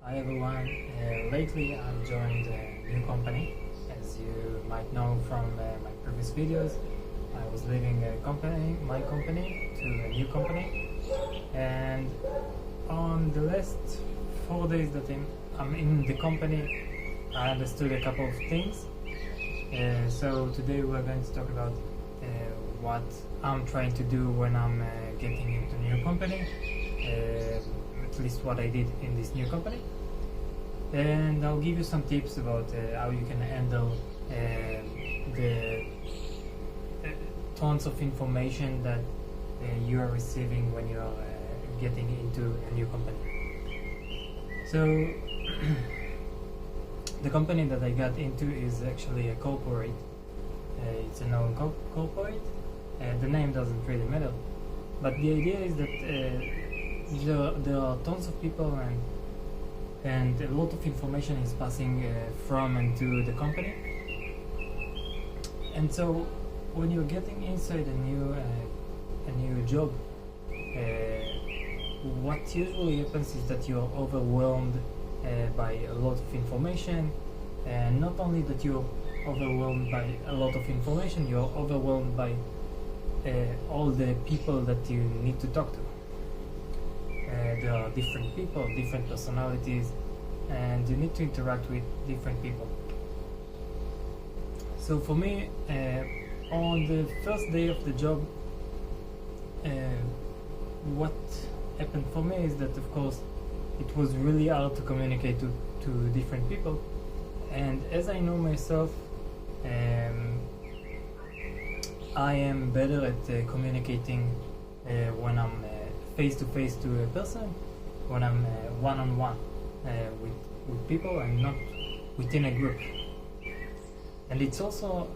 Hi everyone, lately I've joined a new company. As you might know from my previous videos, I was leaving my company to a new company, and on the last 4 days that I'm in the company, I understood a couple of things. So today we're going to talk about what I'm trying to do when I'm getting into a new company, at least what I did in this new company. And I'll give you some tips about how you can handle the tons of information that you are receiving when you are getting into a new company. So the company that I got into is actually a corporate. It's a known corporate. The name doesn't really matter, but the idea is that there are tons of people and a lot of information is passing from and to the company. And so when you're getting inside a new job, what usually happens is that you're overwhelmed by a lot of information, and not only that you're overwhelmed by a lot of information, you're overwhelmed by all the people that you need to talk to. There are different people, different personalities, and you need to interact with different people. So for me, on the first day of the job, what happened for me is that, of course, it was really hard to communicate to different people. And as I know myself, I am better at communicating when I'm face to face to a person, when I'm one-on-one with people and not within a group. And it's also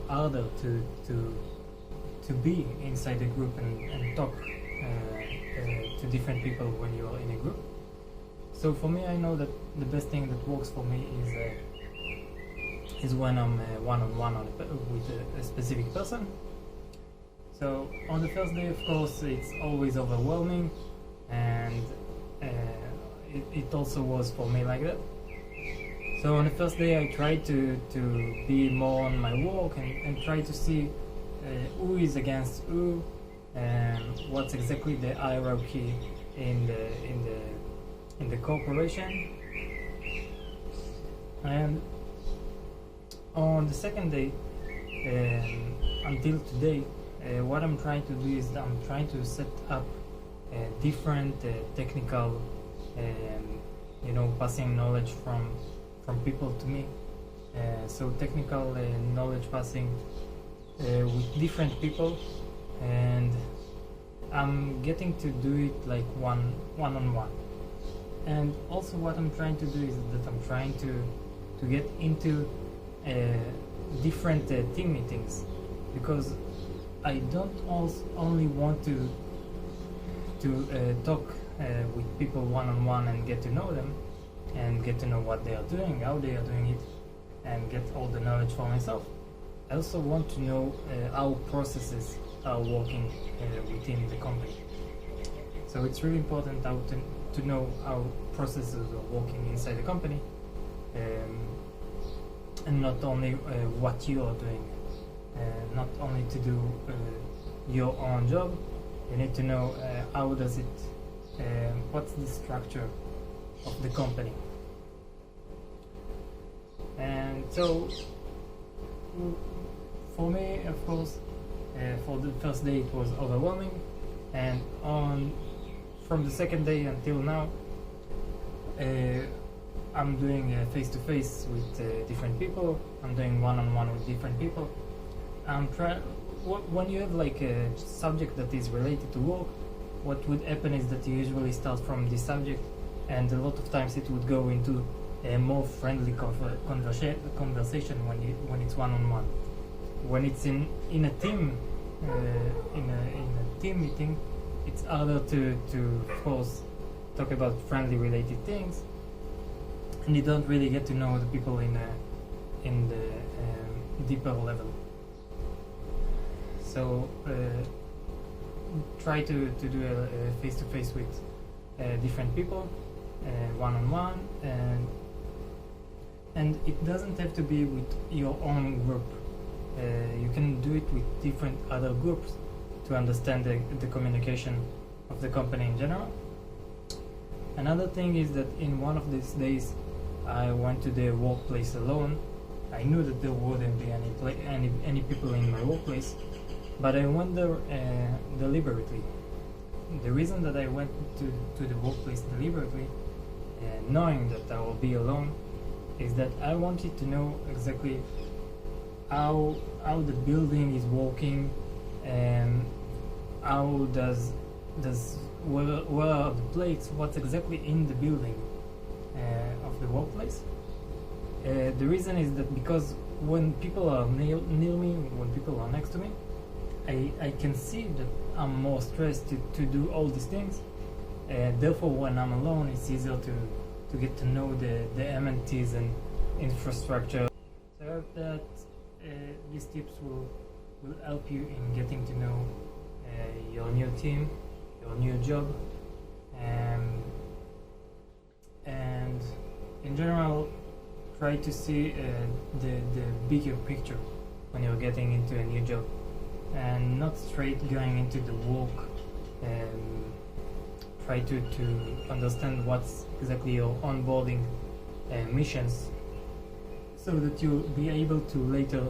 harder to be inside a group and talk to different people when you are in a group. So for me, I know that the best thing that works for me is when I'm one-on-one with a specific person. So on the first day, of course, it's always overwhelming, and it also was for me like that. So on the first day, I tried to be more on my work and try to see who is against who, and what's exactly the hierarchy in the corporation. And on the second day, until today, what I'm trying to do is I'm trying to set up different technical, passing knowledge from people to me. So technical knowledge passing with different people, and I'm getting to do it like one-on-one. And also what I'm trying to do is that I'm trying to get into different team meetings, because I don't only want to talk with people one-on-one and get to know them and get to know what they are doing, how they are doing it, and get all the knowledge for myself. I also want to know how processes are working within the company. So it's really important to know how processes are working inside the company, and not only what you are doing. Not only to do your own job, you need to know how does it, what's the structure of the company. And so for me, of course, for the first day it was overwhelming, and from the second day until now, I'm doing face-to-face with different people. I'm doing one-on-one with different people. When you have like a subject that is related to work, what would happen is that you usually start from this subject, and a lot of times it would go into a more friendly conversation when it's one-on-one. When it's in a team, in a team meeting, it's harder to of course talk about friendly related things, and you don't really get to know the people in the deeper level. So try to do a face-to-face with different people, one-on-one, and it doesn't have to be with your own group. You can do it with different other groups to understand the communication of the company in general. Another thing is that in one of these days I went to the workplace alone. I knew that there wouldn't be any people in my workplace, but I went there deliberately. The reason that I went to the workplace deliberately, knowing that I will be alone, is that I wanted to know exactly how the building is working, and how does where are the plates, what's exactly in the building of the workplace. The reason is that because when people are near me, when people are next to me, I can see that I'm more stressed to do all these things. Therefore, when I'm alone, it's easier to get to know the amenities and infrastructure. So I hope that these tips will help you in getting to know your new team, your new job, and in general, try to see the bigger picture when you're getting into a new job, and not straight going into the work. Try to understand what's exactly your onboarding missions, so that you'll be able to later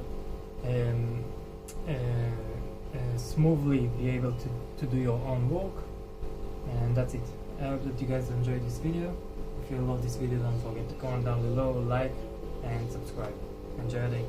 smoothly be able to do your own work. And that's it. I hope that you guys enjoyed this video. If you love this video, don't forget to comment down below, like and subscribe. Enjoy your day.